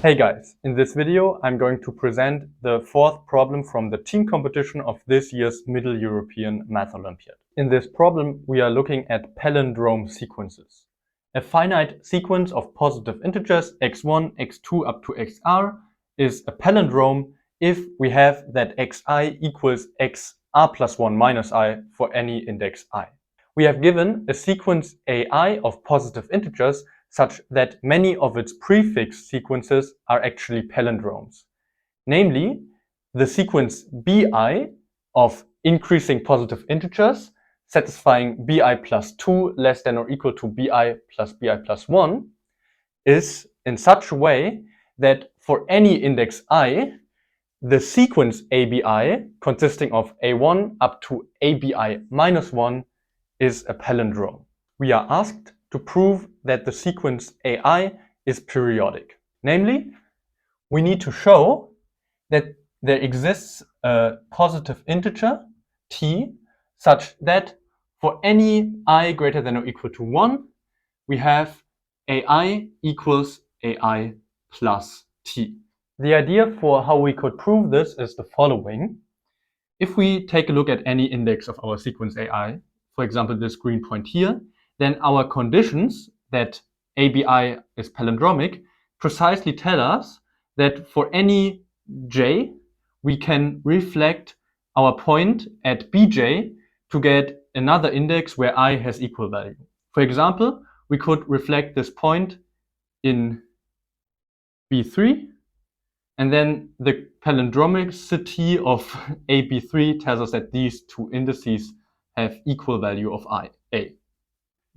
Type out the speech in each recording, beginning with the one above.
Hey guys, in this video I'm going to present the fourth problem from the team competition of this year's Middle European Math Olympiad. In this problem we are looking at palindrome sequences. A finite sequence of positive integers x1, x2 up to xr is a palindrome if we have that xi equals xr plus 1 minus I for any index I. We have given a sequence ai of positive integers such that many of its prefix sequences are actually palindromes. Namely, the sequence bi of increasing positive integers satisfying bi plus 2 less than or equal to bi plus 1 is in such a way that for any index I, the sequence abi consisting of a1 up to abi minus 1 is a palindrome. We are asked to prove that the sequence ai is periodic. Namely, we need to show that there exists a positive integer t such that for any I greater than or equal to 1, we have ai equals ai plus t. The idea for how we could prove this is the following. If we take a look at any index of our sequence ai, for example this green point here, then our conditions that abi is palindromic precisely tell us that for any j, we can reflect our point at bj to get another index where I has equal value. For example, we could reflect this point in b3, and then the palindromicity of AB3 tells us that these two indices have equal value of A.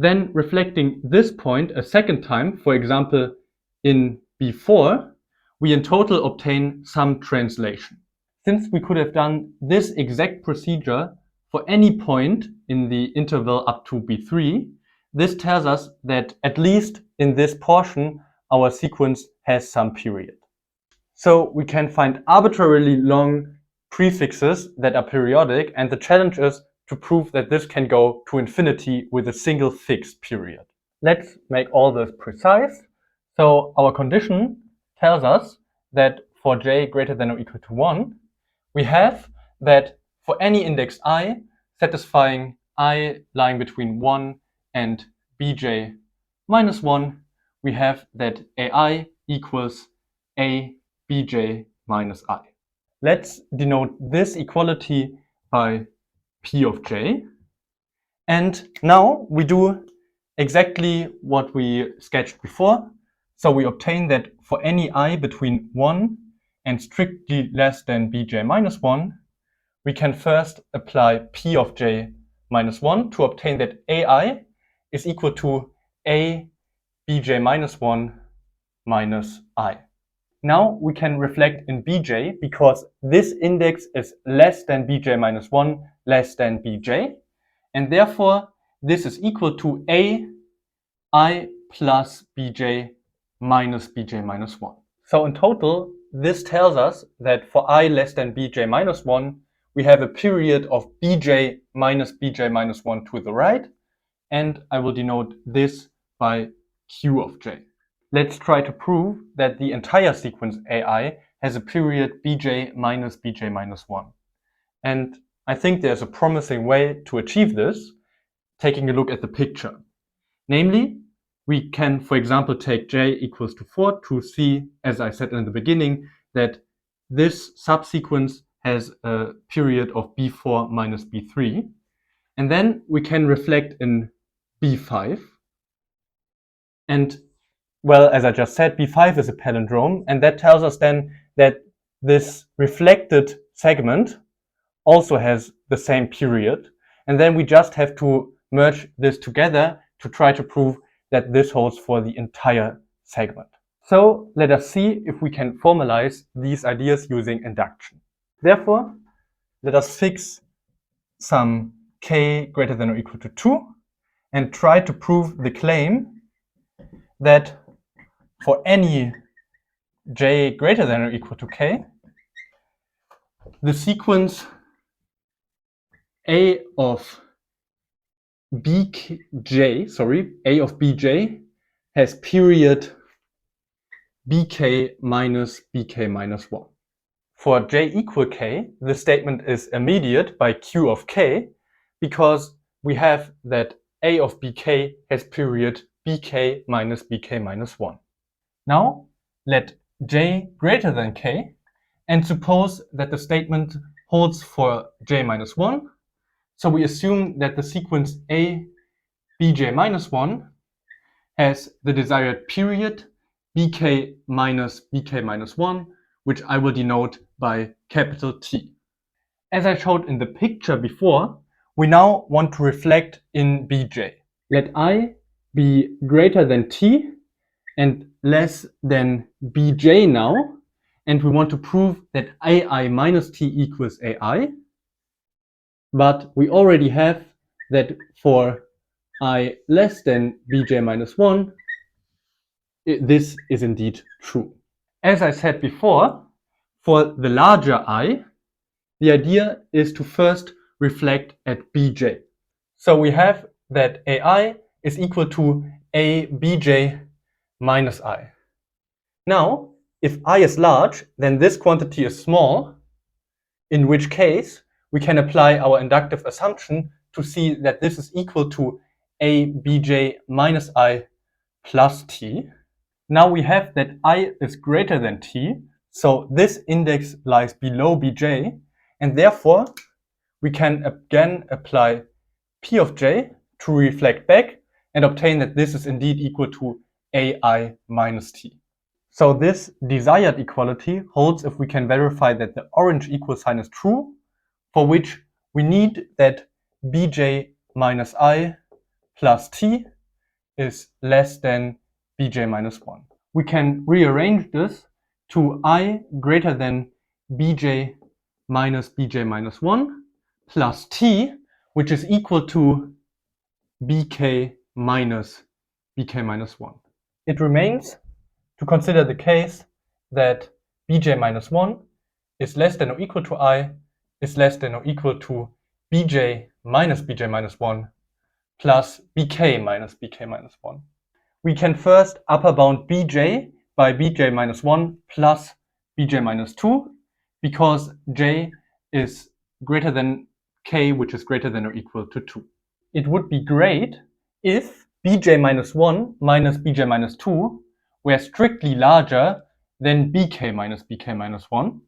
Then reflecting this point a second time, for example in B4, we in total obtain some translation. Since we could have done this exact procedure for any point in the interval up to B3, this tells us that at least in this portion our sequence has some period. So we can find arbitrarily long prefixes that are periodic, and the challenge is to prove that this can go to infinity with a single fixed period. Let's make all this precise. So our condition tells us that for j greater than or equal to 1, we have that for any index I satisfying I lying between 1 and bj minus 1, we have that ai equals a bj minus I. Let's denote this equality by p of j. And now we do exactly what we sketched before. So we obtain that for any I between 1 and strictly less than bj minus 1, we can first apply p of j minus 1 to obtain that ai is equal to a bj minus 1 minus I. Now we can reflect in bj because this index is less than bj minus 1 less than bj, and therefore this is equal to a I plus bj minus 1. So in total, this tells us that for I less than bj minus 1, we have a period of bj minus 1 to the right, and I will denote this by q of j. Let's try to prove that the entire sequence ai has a period bj minus 1. And I think there's a promising way to achieve this, taking a look at the picture. Namely, we can, for example, take j equals to 4 to see, as I said in the beginning, that this subsequence has a period of b4 minus b3. And then we can reflect in b5. And well, as I just said, b5 is a palindrome, and that tells us then that this reflected segment also has the same period. And then we just have to merge this together to try to prove that this holds for the entire segment. So let us see if we can formalize these ideas using induction. Therefore, let us fix some k greater than or equal to 2 and try to prove the claim that for any j greater than or equal to k, the sequence a of bj has period bk minus bk minus 1. For j equal k, the statement is immediate by q of k because we have that a of bk has period bk minus 1. Now let j greater than k and suppose that the statement holds for j minus 1. So we assume that the sequence a bj minus 1 has the desired period bk minus 1, which I will denote by capital T. As I showed in the picture before, we now want to reflect in bj. Let I be greater than T and less than bj now, and we want to prove that ai minus T equals ai, but we already have that for I less than bj minus 1, this is indeed true. As I said before, for the larger I, the idea is to first reflect at bj. So we have that ai is equal to a bj minus I. Now, if I is large, then this quantity is small, in which case we can apply our inductive assumption to see that this is equal to a bj minus I plus T. Now we have that I is greater than T, so this index lies below bj, and therefore we can again apply P of j to reflect back and obtain that this is indeed equal to ai minus T. So this desired equality holds if we can verify that the orange equal sign is true, for which we need that bj minus I plus T is less than bj minus 1. We can rearrange this to I greater than bj minus 1 plus T, which is equal to bk minus 1. It remains to consider the case that bj minus 1 is less than or equal to I is less than or equal to bj minus 1 plus bk minus 1. We can first upper bound bj by bj minus 1 plus bj minus 2 because j is greater than k, which is greater than or equal to 2. It would be great if bj minus 1 minus bj minus 2 were strictly larger than bk minus 1.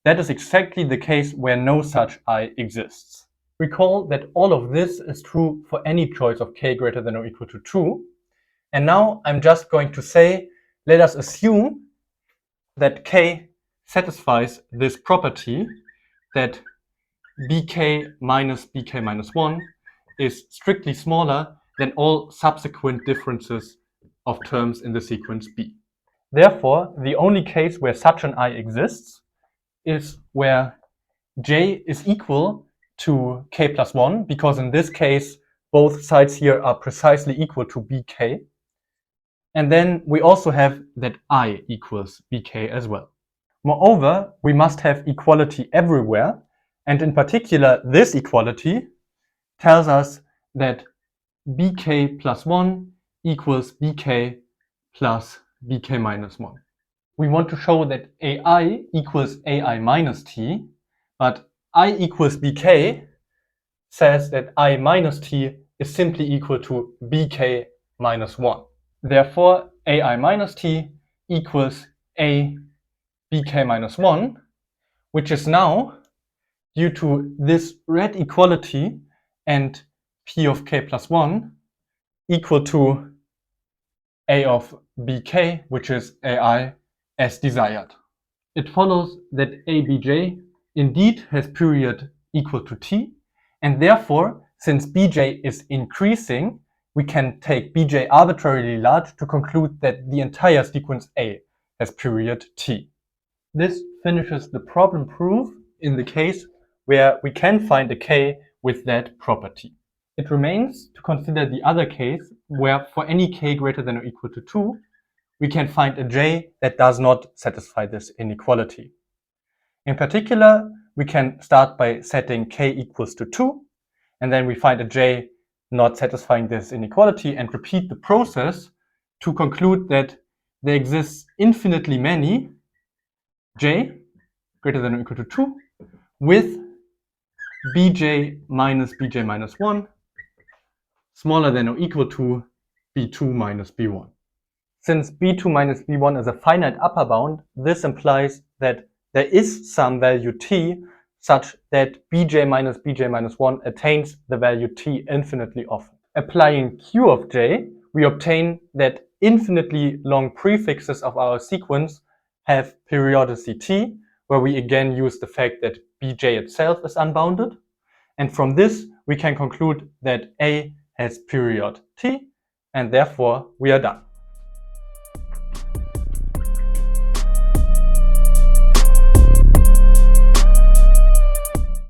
That is exactly the case where no such I exists. Recall that all of this is true for any choice of k greater than or equal to 2. And now I'm just going to say, let us assume that k satisfies this property that bk minus 1 is strictly smaller than all subsequent differences of terms in the sequence b. Therefore, the only case where such an I exists is where j is equal to k plus 1, because in this case, both sides here are precisely equal to bk. And then we also have that I equals bk as well. Moreover, we must have equality everywhere, and in particular, this equality tells us that bk plus 1 equals bk plus bk minus 1. We want to show that ai equals ai minus t, but I equals bk says that I minus t is simply equal to bk minus 1. Therefore, ai minus t equals a bk minus 1, which is now, due to this red equality and p of k plus 1, equal to a of bk, which is ai as desired. It follows that abj indeed has period equal to t, and therefore, since bj is increasing, we can take bj arbitrarily large to conclude that the entire sequence A has period t. This finishes the problem proof in the case where we can find a k with that property. It remains to consider the other case where for any k greater than or equal to 2, we can find a j that does not satisfy this inequality. In particular, we can start by setting k equals to 2, and then we find a j not satisfying this inequality and repeat the process to conclude that there exists infinitely many j greater than or equal to 2 with bj minus 1 smaller than or equal to b2 minus b1. Since b2 minus b1 is a finite upper bound, this implies that there is some value t such that bj minus 1 attains the value t infinitely often. Applying q of j, we obtain that infinitely long prefixes of our sequence have periodicity t, where we again use the fact that bj itself is unbounded. And from this, we can conclude that A has period t, and therefore we are done.